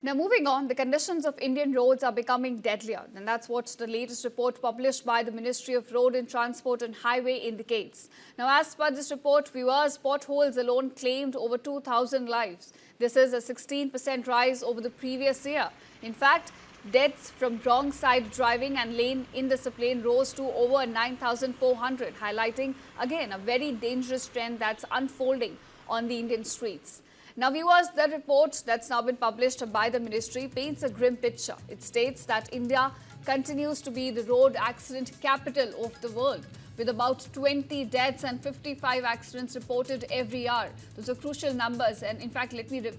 Now, moving on, the conditions of Indian roads are becoming deadlier, and that's what the latest report published by the Ministry of Road and Transport and Highway indicates. Now, as per this report, viewers, potholes alone claimed over 2,000 lives. This is a 16% rise over the previous year. In fact, deaths from wrong side driving and lane indiscipline rose to over 9,400, highlighting again a very dangerous trend that's unfolding on the Indian streets. Now, viewers, the report that's now been published by the ministry paints a grim picture. It states that India continues to be the road accident capital of the world, with about 20 deaths and 55 accidents reported every hour. Those are crucial numbers, and in fact, let me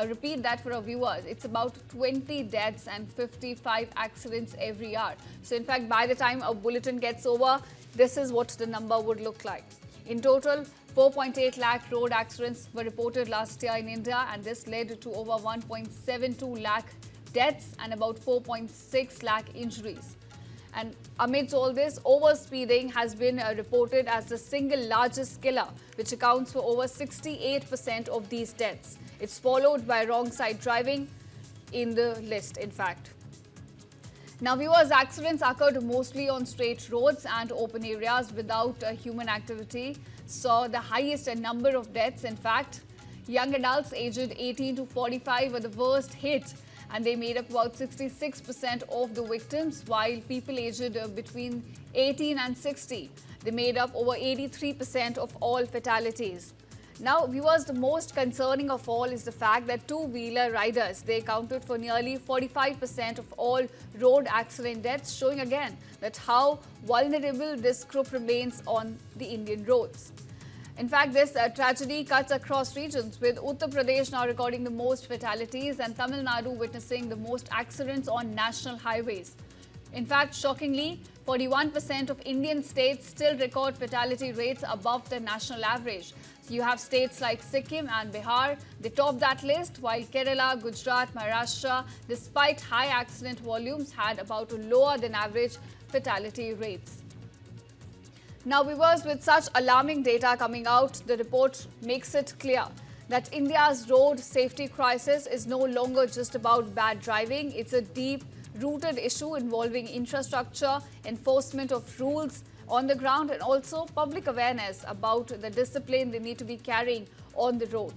repeat that for our viewers. It's about 20 deaths and 55 accidents every hour. So, in fact, by the time a bulletin gets over, this is what the number would look like. In total, 4.8 lakh road accidents were reported last year in India, and this led to over 1.72 lakh deaths and about 4.6 lakh injuries. And amidst all this, overspeeding has been reported as the single largest killer, which accounts for over 68% of these deaths. It's followed by wrong side driving in the list, in fact. Now, viewers, accidents occurred mostly on straight roads and open areas without human activity. Saw the highest number of deaths. In fact, young adults aged 18 to 45 were the worst hit, and they made up about 66% of the victims, while people aged between 18 and 60, they made up over 83% of all fatalities. Now, viewers, the most concerning of all is the fact that two-wheeler riders, they accounted for nearly 45% of all road accident deaths, showing again that how vulnerable this group remains on the Indian roads. In fact, this tragedy cuts across regions, with Uttar Pradesh now recording the most fatalities and Tamil Nadu witnessing the most accidents on national highways. In fact, shockingly, 41% of Indian states still record fatality rates above the national average. So you have states like Sikkim and Bihar, they top that list, while Kerala, Gujarat, Maharashtra, despite high accident volumes, had about lower than average fatality rates. Now, viewers, with such alarming data coming out, the report makes it clear that India's road safety crisis is no longer just about bad driving. It's a deep-rooted issue involving infrastructure, enforcement of rules on the ground, and also public awareness about the discipline they need to be carrying on the road.